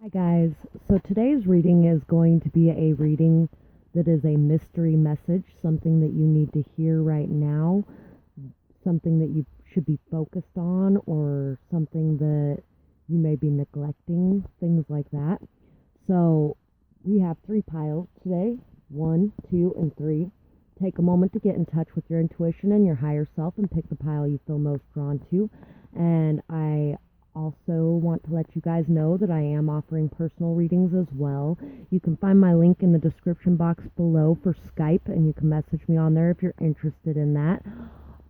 Hi guys, so today's reading is going to be a reading that is a mystery message, something that you need to hear right now, something that you should be focused on, or something that you may be neglecting, things like that. So we have 3 piles today, 1, 2, and 3. Take a moment to get in touch with your intuition and your higher self and pick the pile you feel most drawn to. And I also want to let you guys know that I am offering personal readings as well. You can find my link in the description box below for Skype, and you can message me on there if you're interested in that.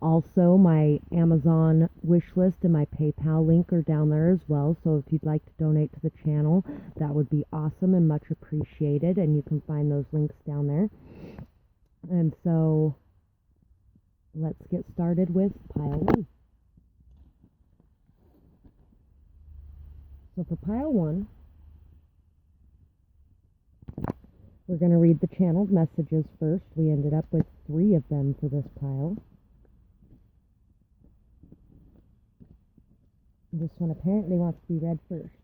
Also, my Amazon wish list and my PayPal link are down there as well, so if you'd like to donate to the channel, that would be awesome and much appreciated, and you can find those links down there. And so, let's get started with pile 1. So for pile 1, we're going to read the channeled messages first. We ended up with 3 of them for this pile. This one apparently wants to be read first.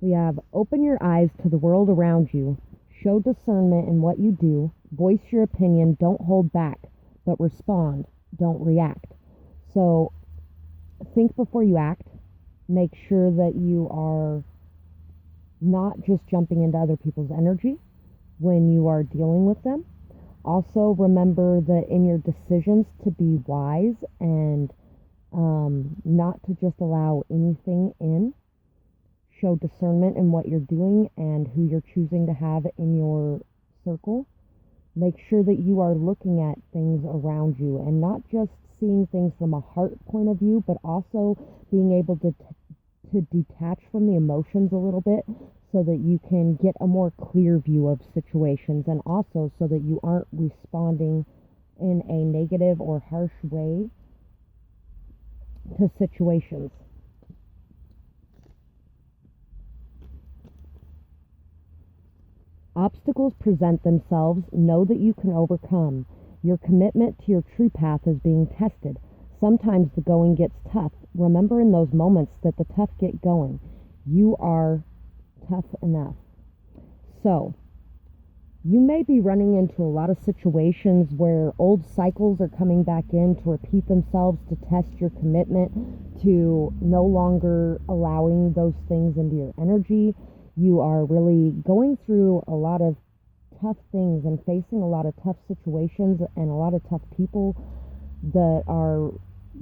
We have, open your eyes to the world around you. Show discernment in what you do. Voice your opinion. Don't hold back, but respond. Don't react. So, think before you act. Make sure that you are not just jumping into other people's energy when you are dealing with them. Also, remember that in your decisions to be wise and not to just allow anything in. Show discernment in what you're doing and who you're choosing to have in your circle. Make sure that you are looking at things around you and not just seeing things from a heart point of view, but also being able to detach from the emotions a little bit so that you can get a more clear view of situations, and also so that you aren't responding in a negative or harsh way to situations. Obstacles present themselves. Know that you can overcome. Your commitment to your true path is being tested. Sometimes the going gets tough. Remember in those moments that the tough get going. You are tough enough. So, you may be running into a lot of situations where old cycles are coming back in to repeat themselves, to test your commitment, to no longer allowing those things into your energy. You are really going through a lot of tough things and facing a lot of tough situations and a lot of tough people that are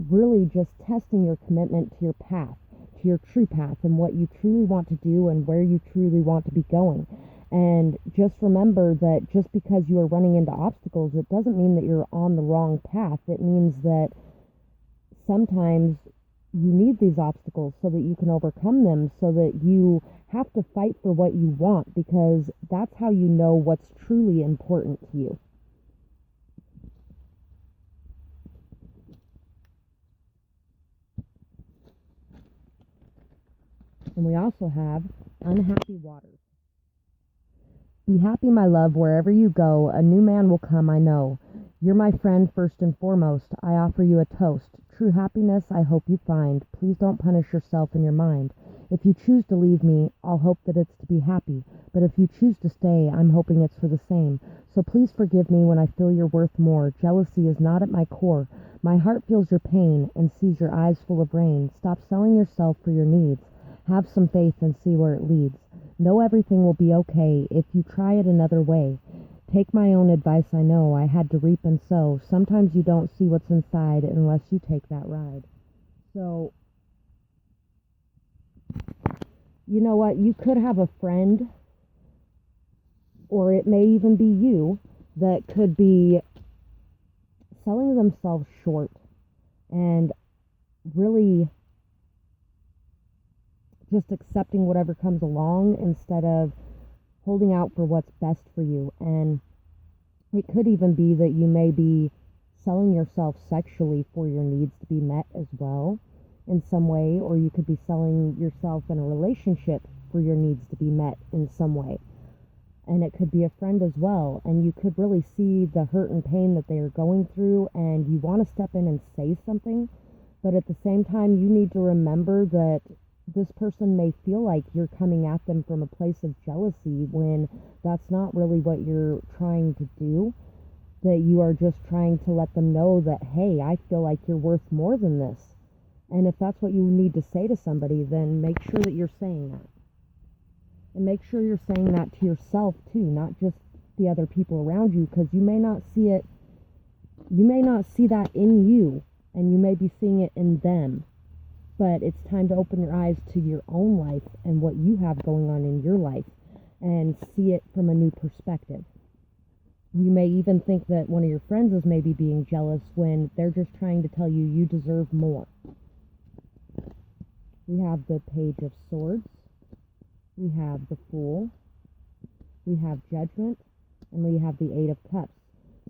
really just testing your commitment to your path, to your true path, and what you truly want to do and where you truly want to be going. And just remember that just because you are running into obstacles, it doesn't mean that you're on the wrong path. It means that sometimes you need these obstacles so that you can overcome them, so that you have to fight for what you want, because that's how you know what's truly important to you. And we also have unhappy waters. Be happy, my love, wherever you go. A new man will come, I know. You're my friend first and foremost. I offer you a toast. True happiness I hope you find. Please don't punish yourself in your mind. If you choose to leave me, I'll hope that it's to be happy. But if you choose to stay, I'm hoping it's for the same. So please forgive me when I feel you're worth more. Jealousy is not at my core. My heart feels your pain and sees your eyes full of rain. Stop selling yourself for your needs. Have some faith and see where it leads. Know everything will be okay if you try it another way. Take my own advice, I know. I had to reap and sow. Sometimes you don't see what's inside unless you take that ride. So, you know what? You could have a friend, or it may even be you, that could be selling themselves short and really just accepting whatever comes along instead of holding out for what's best for you. And it could even be that you may be selling yourself sexually for your needs to be met as well in some way, or you could be selling yourself in a relationship for your needs to be met in some way. And it could be a friend as well, and you could really see the hurt and pain that they are going through, and you want to step in and say something, but at the same time you need to remember that this person may feel like you're coming at them from a place of jealousy when that's not really what you're trying to do, that you are just trying to let them know that, hey, I feel like you're worth more than this. And if that's what you need to say to somebody, then make sure that you're saying that. And make sure you're saying that to yourself too, not just the other people around you, because you may not see it, you may not see that in you, and you may be seeing it in them. But it's time to open your eyes to your own life and what you have going on in your life and see it from a new perspective. You may even think that one of your friends is maybe being jealous when they're just trying to tell you you deserve more. We have the Page of Swords. We have the Fool. We have Judgment. And we have the Eight of Cups.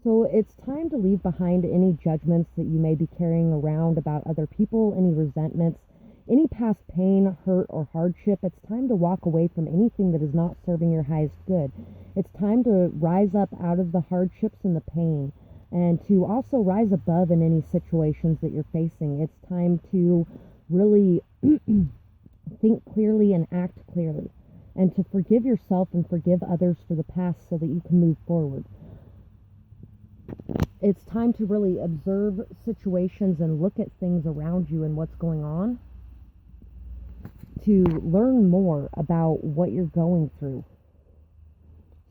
So it's time to leave behind any judgments that you may be carrying around about other people, any resentments, any past pain, hurt, or hardship. It's time to walk away from anything that is not serving your highest good. It's time to rise up out of the hardships and the pain, and to also rise above in any situations that you're facing. It's time to really think clearly and act clearly, and to forgive yourself and forgive others for the past so that you can move forward. It's time to really observe situations and look at things around you and what's going on, to learn more about what you're going through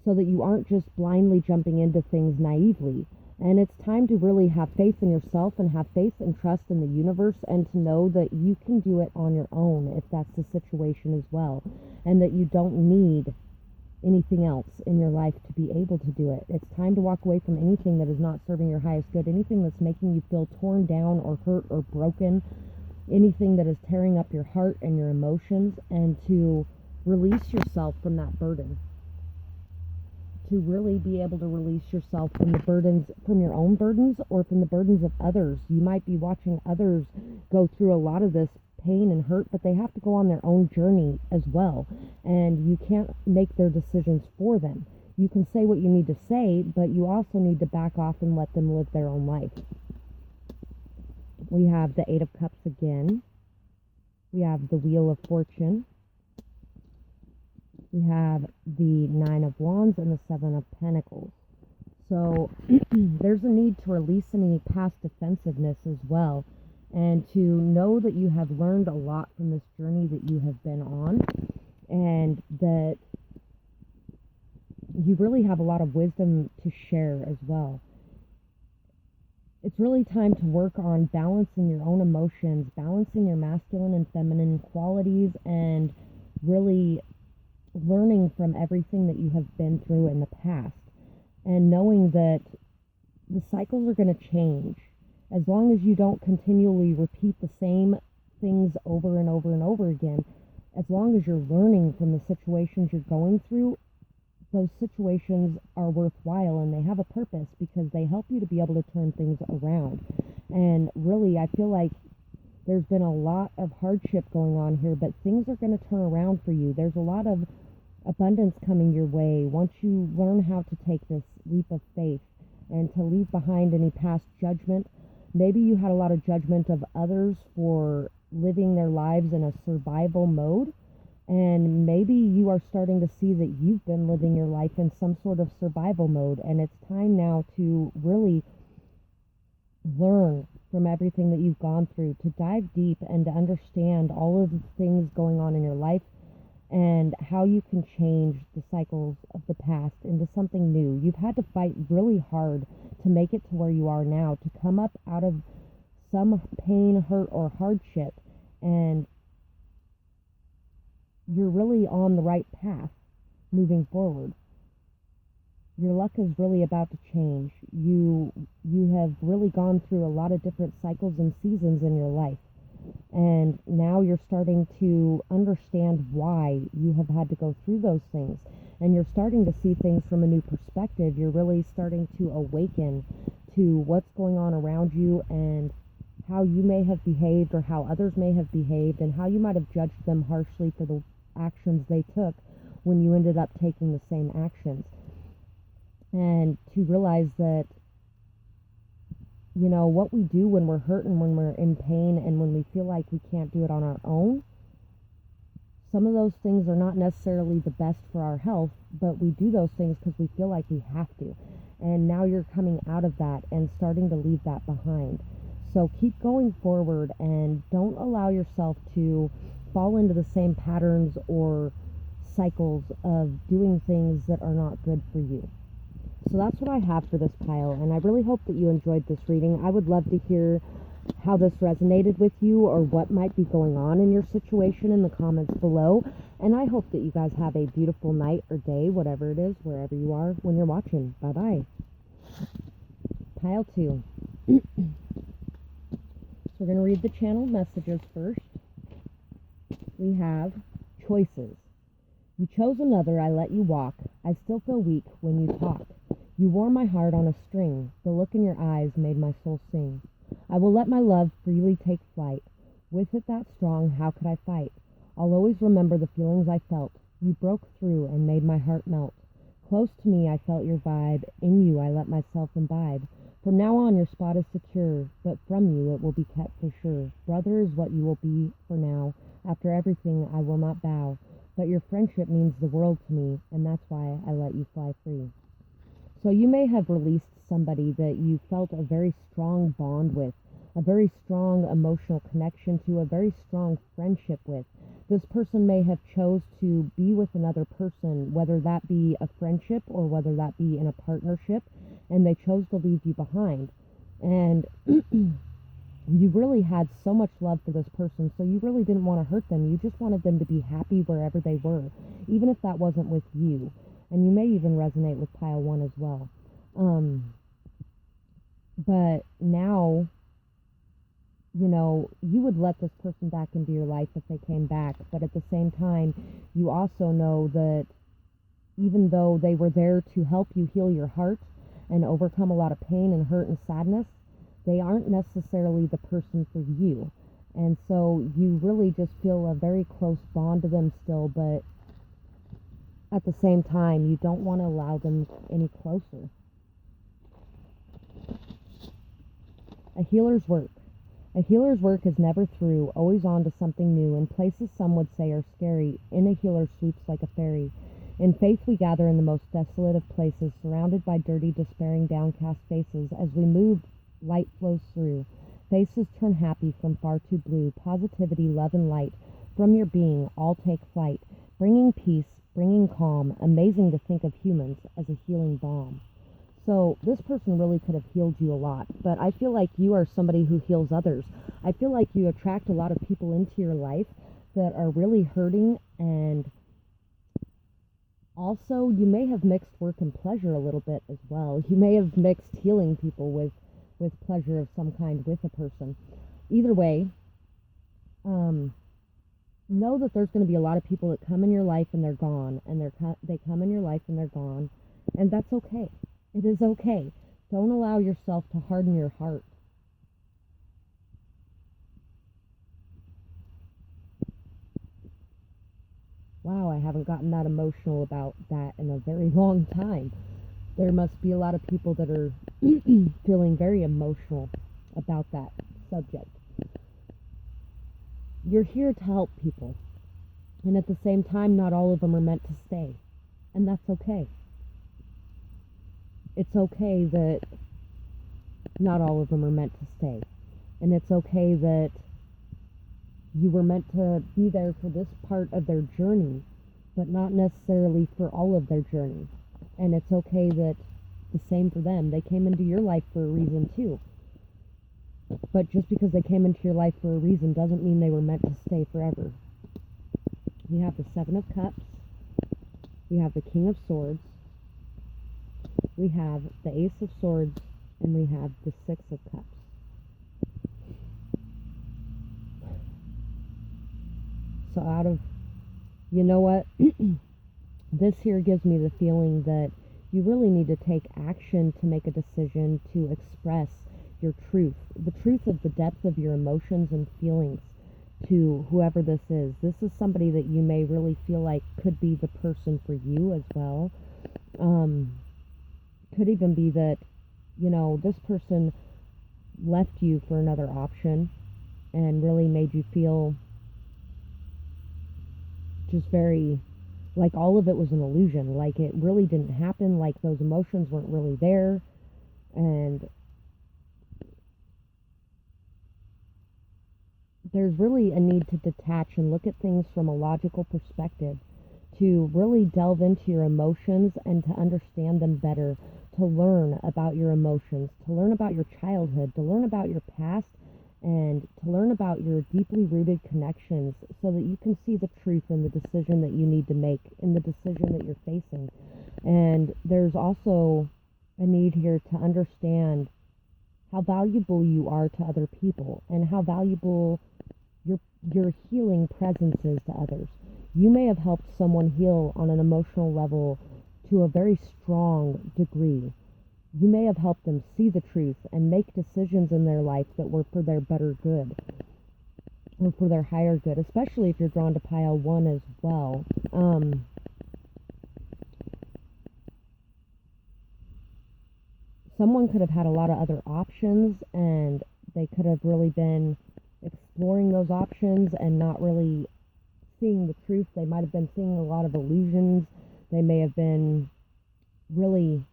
so that you aren't just blindly jumping into things naively. And it's time to really have faith in yourself and have faith and trust in the universe, and to know that you can do it on your own if that's the situation as well, and that you don't need anything else in your life to be able to do it. It's time to walk away from anything that is not serving your highest good, anything that's making you feel torn down or hurt or broken, anything that is tearing up your heart and your emotions, and to release yourself from that burden. To really be able to release yourself from the burdens, from your own burdens or from the burdens of others. You might be watching others go through a lot of this pain and hurt, but they have to go on their own journey as well. And you can't make their decisions for them. You can say what you need to say, but you also need to back off and let them live their own life. We have the Eight of Cups again. We have the Wheel of Fortune. We have the Nine of Wands and the Seven of Pentacles. So there's a need to release any past defensiveness as well, and to know that you have learned a lot from this journey that you have been on, and that you really have a lot of wisdom to share as well. It's really time to work on balancing your own emotions, balancing your masculine and feminine qualities, and really learning from everything that you have been through in the past, and knowing that the cycles are going to change. As long as you don't continually repeat the same things over and over and over again, as long as you're learning from the situations you're going through, those situations are worthwhile and they have a purpose, because they help you to be able to turn things around. And really, I feel like there's been a lot of hardship going on here, but things are going to turn around for you. There's a lot of abundance coming your way once you learn how to take this leap of faith and to leave behind any past judgment. Maybe you had a lot of judgment of others for living their lives in a survival mode, and maybe you are starting to see that you've been living your life in some sort of survival mode, and it's time now to really learn from everything that you've gone through, to dive deep and to understand all of the things going on in your life and how you can change the cycles of the past into something new. You've had to fight really hard to make it to where you are now, to come up out of some pain, hurt, or hardship, and you're really on the right path moving forward. Your luck is really about to change. You have really gone through a lot of different cycles and seasons in your life, and now you're starting to understand why you have had to go through those things, and you're starting to see things from a new perspective. You're really starting to awaken to what's going on around you, and how you may have behaved or how others may have behaved, and how you might have judged them harshly for the actions they took when you ended up taking the same actions. And to realize that, you know, what we do when we're hurt and when we're in pain and when we feel like we can't do it on our own, Some of those things are not necessarily the best for our health, but we do those things because we feel like we have to. And now you're coming out of that and starting to leave that behind. So keep going forward and don't allow yourself to fall into the same patterns or cycles of doing things that are not good for you. So that's what I have for this pile, and I really hope that you enjoyed this reading. I would love to hear how this resonated with you or what might be going on in your situation in the comments below. And I hope that you guys have a beautiful night or day, whatever it is, wherever you are when you're watching. Bye-bye. Pile 2. So we're going to read the channel messages first. We have choices. You chose another, I let you walk. I still feel weak when you talk. You wore my heart on a string. The look in your eyes made my soul sing. I will let my love freely take flight. With it that strong, how could I fight? I'll always remember the feelings I felt. You broke through and made my heart melt. Close to me, I felt your vibe. In you, I let myself imbibe. From now on, your spot is secure, but from you it will be kept for sure. Brother is what you will be for now. After everything, I will not bow. But your friendship means the world to me, and that's why I let you fly free. So you may have released somebody that you felt a very strong bond with, a very strong emotional connection to, a very strong friendship with. This person may have chose to be with another person, whether that be a friendship or whether that be in a partnership, and they chose to leave you behind. And you really had so much love for this person, so you really didn't want to hurt them. You just wanted them to be happy wherever they were, even if that wasn't with you. And you may even resonate with pile 1 as well. But now, you would let this person back into your life if they came back. But at the same time, you also know that even though they were there to help you heal your heart and overcome a lot of pain and hurt and sadness, they aren't necessarily the person for you. And so you really just feel a very close bond to them still, but at the same time, you don't want to allow them any closer. A healer's work. A healer's work is never through, always on to something new, in places some would say are scary. In a healer swoops like a fairy. In faith we gather in the most desolate of places, surrounded by dirty, despairing, downcast faces. As we move, light flows through. Faces turn happy from far too blue. Positivity, love, and light from your being all take flight, bringing peace, bringing calm. Amazing to think of humans as a healing balm. So this person really could have healed you a lot, but I feel like you are somebody who heals others. I feel like you attract a lot of people into your life that are really hurting, and also you may have mixed work and pleasure a little bit as well. You may have mixed healing people with pleasure of some kind with a person. Either way, know that there's going to be a lot of people that come in your life and they're gone, and they come in your life and they're gone, and that's okay. It is okay. Don't allow yourself to harden your heart. Wow, I haven't gotten that emotional about that in a very long time. There must be a lot of people that are feeling very emotional about that subject. You're here to help people. And at the same time, not all of them are meant to stay. And that's okay. It's okay that not all of them are meant to stay. And it's okay that you were meant to be there for this part of their journey, but not necessarily for all of their journey. And it's okay that the same for them. They came into your life for a reason too. But just because they came into your life for a reason doesn't mean they were meant to stay forever. We have the 7 of Cups. We have the King of Swords. We have the Ace of Swords. And we have the 6 of Cups. So out of, you know what? This here gives me the feeling that you really need to take action to make a decision to express your truth, the truth of the depth of your emotions and feelings to whoever this is. This is somebody that you may really feel like could be the person for you as well. Could even be that, this person left you for another option and really made you feel just very, like all of it was an illusion, like it really didn't happen, like those emotions weren't really there. And there's really a need to detach and look at things from a logical perspective, to really delve into your emotions and to understand them better, to learn about your emotions, to learn about your childhood, to learn about your past, and to learn about your deeply rooted connections so that you can see the truth in the decision that you need to make, in the decision that you're facing. And there's also a need here to understand how valuable you are to other people and how valuable your healing presence is to others. You may have helped someone heal on an emotional level to a very strong degree. You may have helped them see the truth and make decisions in their life that were for their better good or for their higher good, especially if you're drawn to pile 1 as well. Someone could have had a lot of other options, and they could have really been exploring those options and not really seeing the truth. They might have been seeing a lot of illusions. They may have been really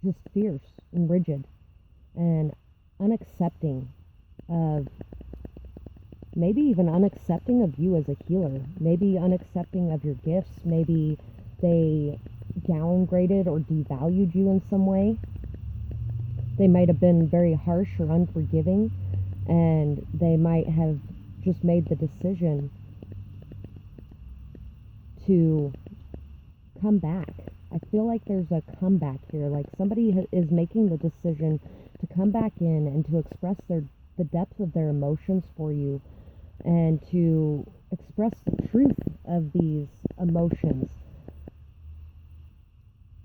just fierce and rigid and unaccepting of, maybe even unaccepting of you as a healer, maybe unaccepting of your gifts. Maybe they downgraded or devalued you in some way. They might have been very harsh or unforgiving, and they might have just made the decision to come back. I feel like there's a comeback here, like somebody is making the decision to come back in and to express the depth of their emotions for you, and to express the truth of these emotions.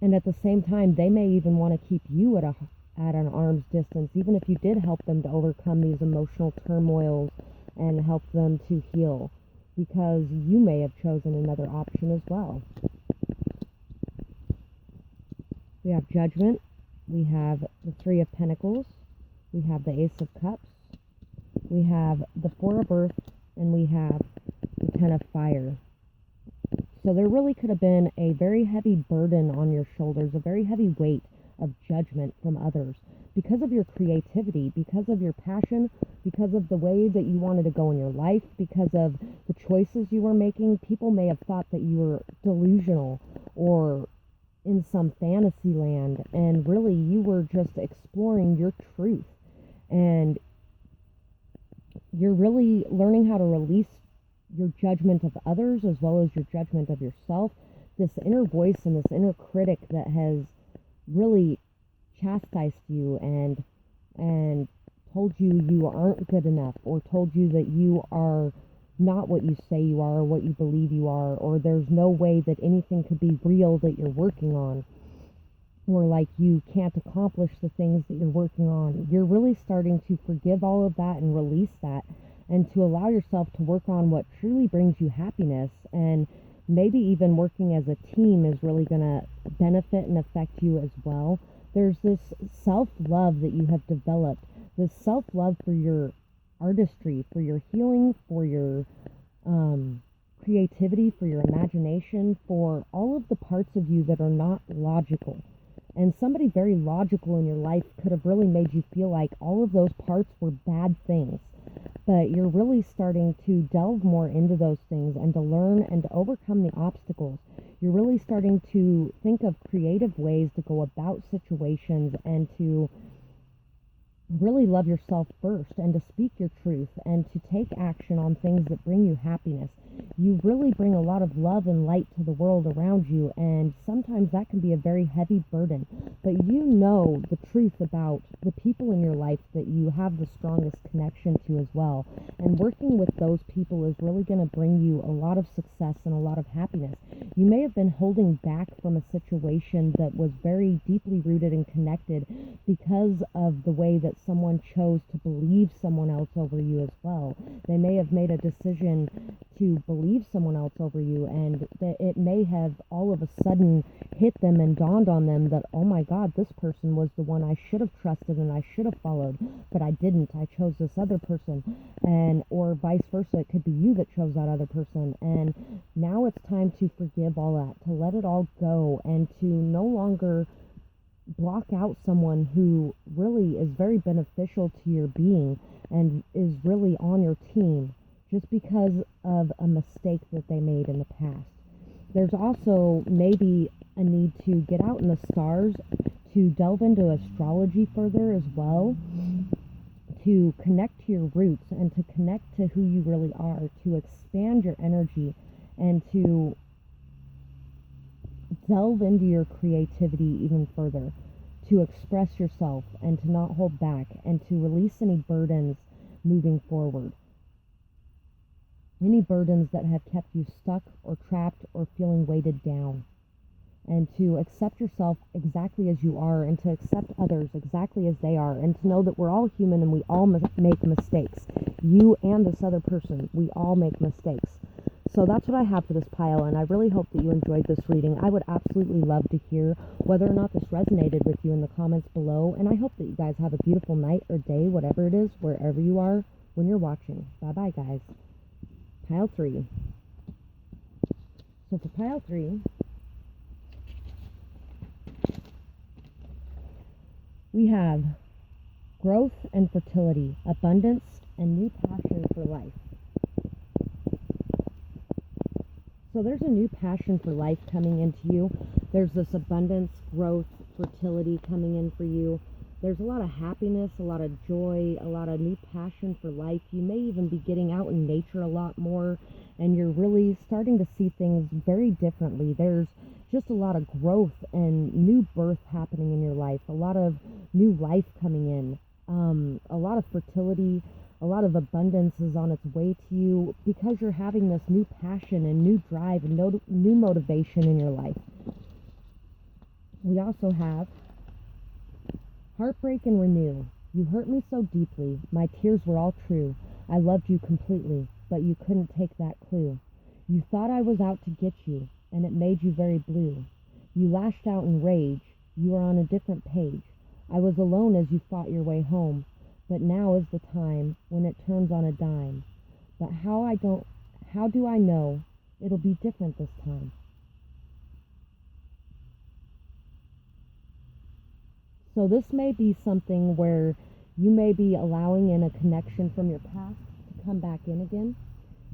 And at the same time, they may even want to keep you at an arm's distance, even if you did help them to overcome these emotional turmoils and help them to heal, because you may have chosen another option as well. We have Judgment, we have the 3 of Pentacles, we have the Ace of Cups, we have the 4 of Earth, and we have the 10 of Fire. So there really could have been a very heavy burden on your shoulders, a very heavy weight of judgment from others because of your creativity, because of your passion, because of the way that you wanted to go in your life, because of the choices you were making. People may have thought that you were delusional or in some fantasy land, and really you were just exploring your truth. And you're really learning how to release your judgment of others as well as your judgment of yourself. This inner voice and this inner critic that has really chastised you and told you you aren't good enough, or told you that you are not what you say you are or what you believe you are, or there's no way that anything could be real that you're working on, or like you can't accomplish the things that you're working on. You're really starting to forgive all of that and release that, and to allow yourself to work on what truly brings you happiness. And maybe even working as a team is really going to benefit and affect you as well. There's this self-love that you have developed, this self-love for your artistry, for your healing, for your creativity, for your imagination, for all of the parts of you that are not logical. And somebody very logical in your life could have really made you feel like all of those parts were bad things. But you're really starting to delve more into those things and to learn and to overcome the obstacles. You're really starting to think of creative ways to go about situations and to really love yourself first, and to speak your truth, and to take action on things that bring you happiness. You really bring a lot of love and light to the world around you, and sometimes that can be a very heavy burden. But you know the truth about the people in your life that you have the strongest connection to as well. And working with those people is really going to bring you a lot of success and a lot of happiness. You may have been holding back from a situation that was very deeply rooted and connected because of the way that someone chose to believe someone else over you as well. They may have made a decision to believe someone else over you, and that it may have all of a sudden hit them and dawned on them that, oh my God, this person was the one I should have trusted and I should have followed, but I didn't. I chose this other person, and or vice versa. It could be you that chose that other person, and now it's time to forgive all that, to let it all go, and to no longer block out someone who really is very beneficial to your being and is really on your team just because of a mistake that they made in the past. There's also maybe a need to get out in the stars, to delve into astrology further as well, to connect to your roots and to connect to who you really are, to expand your energy and to delve into your creativity even further, to express yourself and to not hold back, and to release any burdens moving forward. Any burdens that have kept you stuck or trapped or feeling weighted down. And to accept yourself exactly as you are, and to accept others exactly as they are, and to know that we're all human and we all make mistakes. You and this other person, we all make mistakes. So that's what I have for this pile, and I really hope that you enjoyed this reading. I would absolutely love to hear whether or not this resonated with you in the comments below, and I hope that you guys have a beautiful night or day, whatever it is, wherever you are when you're watching. Bye-bye, guys. Pile 3. So for pile 3, we have growth and fertility, abundance, and new passion for life. So there's a new passion for life coming into you. There's this abundance, growth, fertility coming in for you. There's a lot of happiness, a lot of joy, a lot of new passion for life. You may even be getting out in nature a lot more, and you're really starting to see things very differently. There's just a lot of growth and new birth happening in your life, a lot of new life coming in, a lot of fertility, a lot of abundance is on its way to you because you're having this new passion and new drive and new motivation in your life. We also have heartbreak and renew. You hurt me so deeply. My tears were all true. I loved you completely, but you couldn't take that clue. You thought I was out to get you, and it made you very blue. You lashed out in rage. You were on a different page. I was alone as you fought your way home, but now is the time when it turns on a dime. But how do I know it'll be different this time? So this may be something where you may be allowing in a connection from your past to come back in again,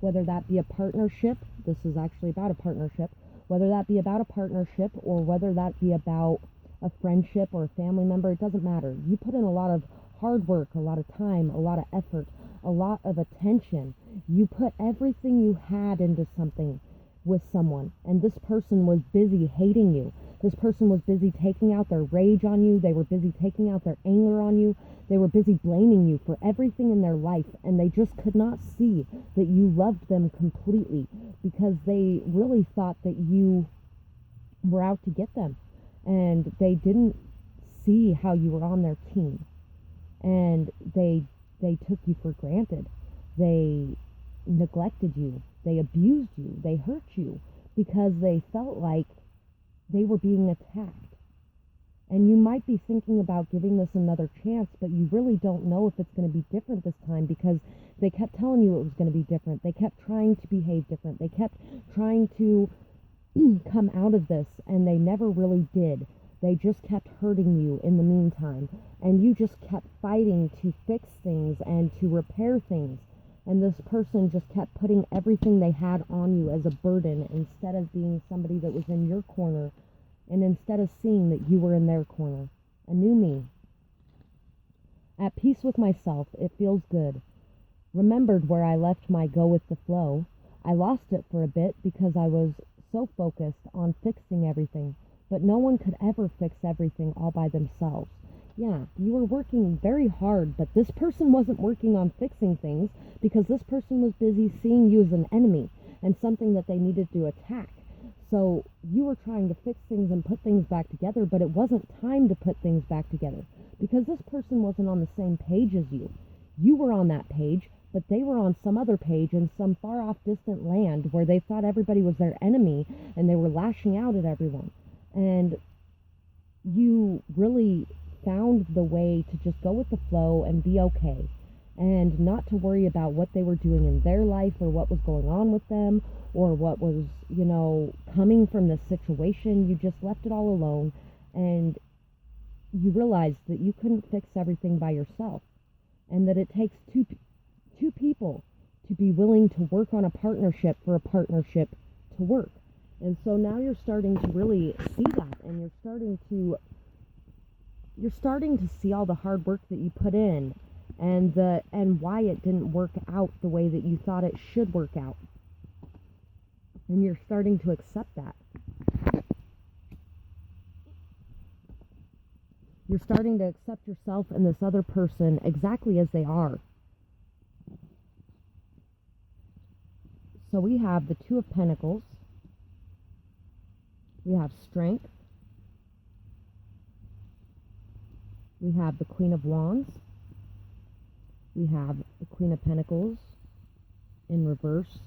whether that be a partnership. This is actually about a partnership. Whether that be about a partnership or whether that be about a friendship or a family member, it doesn't matter. You put in a lot of hard work, a lot of time, a lot of effort, a lot of attention. You put everything you had into something with someone, and this person was busy hating you. This person was busy taking out their rage on you. They were busy taking out their anger on you. They were busy blaming you for everything in their life, and they just could not see that you loved them completely because they really thought that you were out to get them, and they didn't see how you were on their team, and they took you for granted. They neglected you. They abused you. They hurt you because they felt like they were being attacked. And you might be thinking about giving this another chance, but you really don't know if it's going to be different this time because they kept telling you it was going to be different. They kept trying to behave different. They kept trying to come out of this, and they never really did. They just kept hurting you in the meantime, and you just kept fighting to fix things and to repair things. And this person just kept putting everything they had on you as a burden instead of being somebody that was in your corner, and instead of seeing that you were in their corner. A new me. At peace with myself, it feels good. Remembered where I left my go with the flow. I lost it for a bit because I was so focused on fixing everything, but no one could ever fix everything all by themselves. Yeah, you were working very hard, but this person wasn't working on fixing things because this person was busy seeing you as an enemy and something that they needed to attack. So you were trying to fix things and put things back together, but it wasn't time to put things back together because this person wasn't on the same page as you. You were on that page, but they were on some other page in some far off distant land where they thought everybody was their enemy and they were lashing out at everyone. And you really found the way to just go with the flow and be okay, and not to worry about what they were doing in their life or what was going on with them or what was, coming from this situation. You just left it all alone, and you realized that you couldn't fix everything by yourself, and that it takes two people to be willing to work on a partnership for a partnership to work. And so now you're starting to really see that, and you're starting to see all the hard work that you put in, and why it didn't work out the way that you thought it should work out. And you're starting to accept that. You're starting to accept yourself and this other person exactly as they are. So we have the Two of Pentacles. We have Strength. We have the Queen of Wands. We have the Queen of Pentacles in reverse.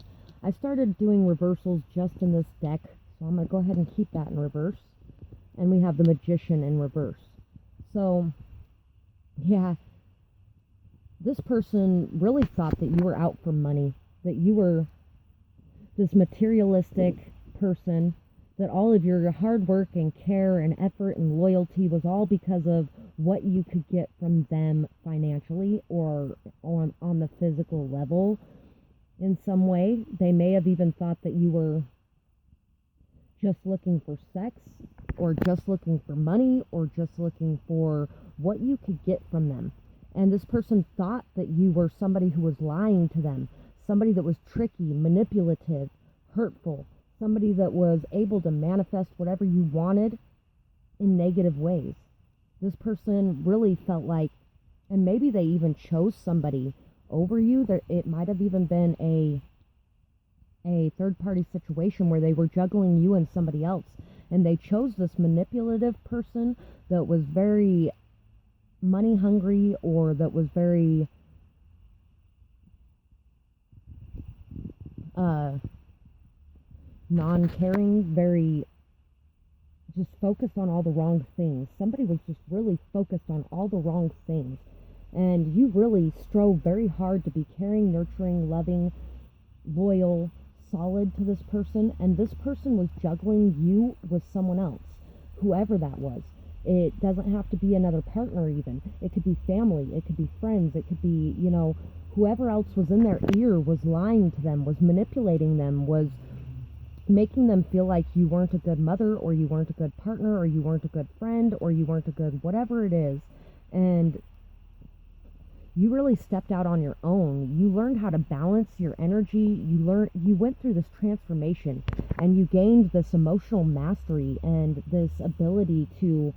I started doing reversals just in this deck, so I'm going to go ahead and keep that in reverse. And we have the Magician in reverse. So, yeah, this person really thought that you were out for money, that you were this materialistic person, that all of your hard work and care and effort and loyalty was all because of what you could get from them financially or on the physical level in some way. They may have even thought that you were just looking for sex, or just looking for money, or just looking for what you could get from them. And this person thought that you were somebody who was lying to them, somebody that was tricky, manipulative, hurtful, somebody that was able to manifest whatever you wanted in negative ways. This person really felt like, and maybe they even chose somebody over you. It might have even been a third-party situation where they were juggling you and somebody else, and they chose this manipulative person that was very money hungry, or that was very non-caring, very just focused on all the wrong things. Somebody was just really focused on all the wrong things. And you really strove very hard to be caring, nurturing, loving, loyal, solid to this person. And this person was juggling you with someone else, whoever that was. It doesn't have to be another partner even. It could be family. It could be friends. It could be, whoever else was in their ear was lying to them, was manipulating them, was making them feel like you weren't a good mother, or you weren't a good partner, or you weren't a good friend, or you weren't a good whatever it is. And you really stepped out on your own. You learned how to balance your energy. You went through this transformation, and you gained this emotional mastery and this ability to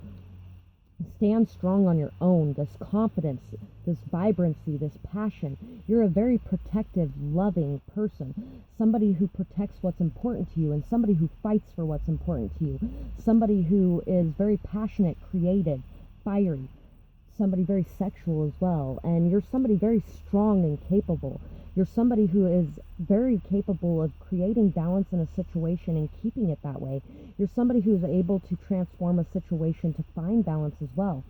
stand strong on your own, this confidence, this vibrancy, this passion. You're a very protective, loving person, somebody who protects what's important to you, and somebody who fights for what's important to you, somebody who is very passionate, creative, fiery, somebody very sexual as well. And you're somebody very strong and capable. You're somebody who is very capable of creating balance in a situation and keeping it that way. You're somebody who is able to transform a situation to find balance as well.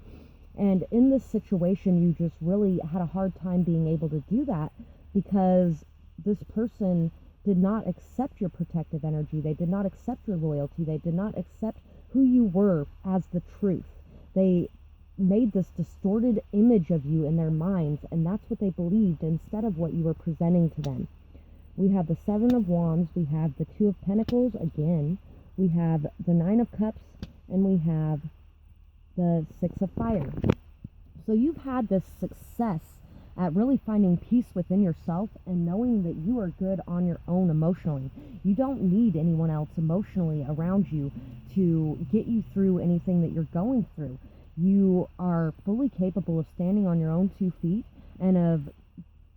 And in this situation, you just really had a hard time being able to do that, because this person did not accept your protective energy. They did not accept your loyalty. They did not accept who you were as the truth. They made this distorted image of you in their minds, and that's what they believed instead of what you were presenting to them. We have the Seven of Wands, we have the Two of Pentacles again, we have the Nine of Cups, and we have the Six of Fire. So you've had this success at really finding peace within yourself and knowing that you are good on your own emotionally. You don't need anyone else emotionally around you to get you through anything that you're going through. You are fully capable of standing on your own 2 feet and of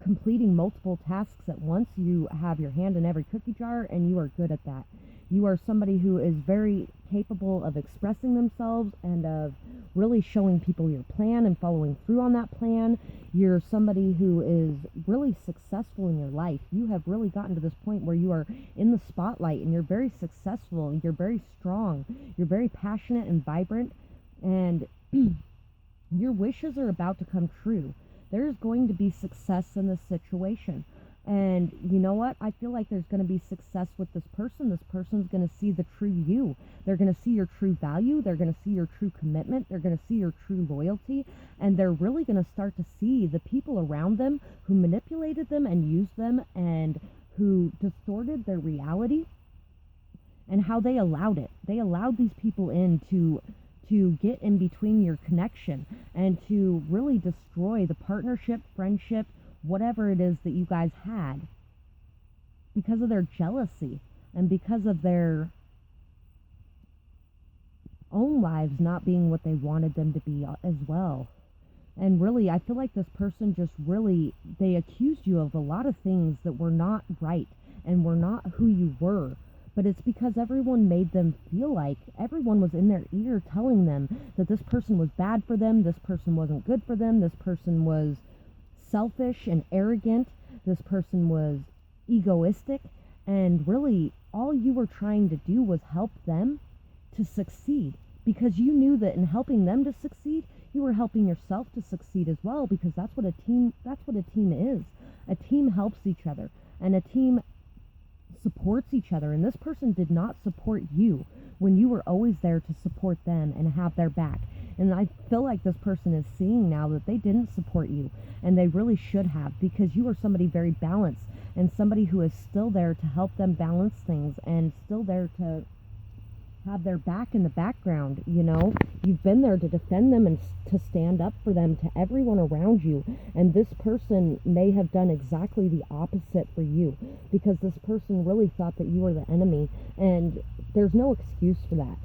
completing multiple tasks at once. You have your hand in every cookie jar, and you are good at that. You are somebody who is very capable of expressing themselves and of really showing people your plan and following through on that plan. You're somebody who is really successful in your life. You have really gotten to this point where you are in the spotlight and you're very successful. You're very strong. You're very passionate and vibrant. And your wishes are about to come true. There's going to be success in this situation. And you know what? I feel like there's going to be success with this person. This person's going to see the true you. They're going to see your true value. They're going to see your true commitment. They're going to see your true loyalty. And they're really going to start to see the people around them who manipulated them and used them and who distorted their reality and how they allowed it. They allowed these people in to get in between your connection and to really destroy the partnership, friendship, whatever it is that you guys had because of their jealousy and because of their own lives not being what they wanted them to be as well. And really, I feel like this person just really, they accused you of a lot of things that were not right and were not who you were. But it's because everyone made them feel like everyone was in their ear telling them that this person was bad for them, this person wasn't good for them, this person was selfish and arrogant, this person was egoistic, and really all you were trying to do was help them to succeed, because you knew that in helping them to succeed, you were helping yourself to succeed as well, because that's what a team is. A team helps each other, and a team supports each other, and this person did not support you when you were always there to support them and have their back. And I feel like this person is seeing now that they didn't support you, and they really should have, because you are somebody very balanced and somebody who is still there to help them balance things and still there to have their back in the background. You know, you've been there to defend them and to stand up for them to everyone around you. And this person may have done exactly the opposite for you, because this person really thought that you were the enemy, and there's no excuse for that.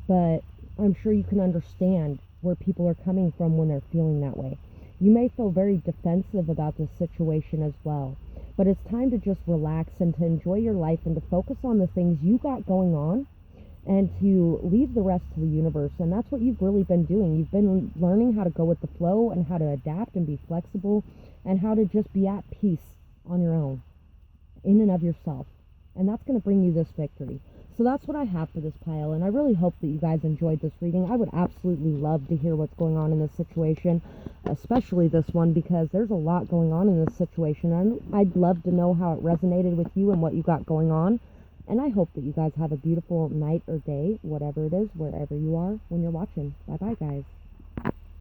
But I'm sure you can understand where people are coming from when they're feeling that way. You may feel very defensive about this situation as well, but it's time to just relax and to enjoy your life and to focus on the things you got going on and to leave the rest to the universe. And that's what you've really been doing. You've been learning how to go with the flow and how to adapt and be flexible and how to just be at peace on your own, in and of yourself. And that's going to bring you this victory. So that's what I have for this pile, and I really hope that you guys enjoyed this reading. I would absolutely love to hear what's going on in this situation, especially this one, because there's a lot going on in this situation, and I'd love to know how it resonated with you and what you got going on. And I hope that you guys have a beautiful night or day, whatever it is, wherever you are when you're watching. Bye-bye, guys.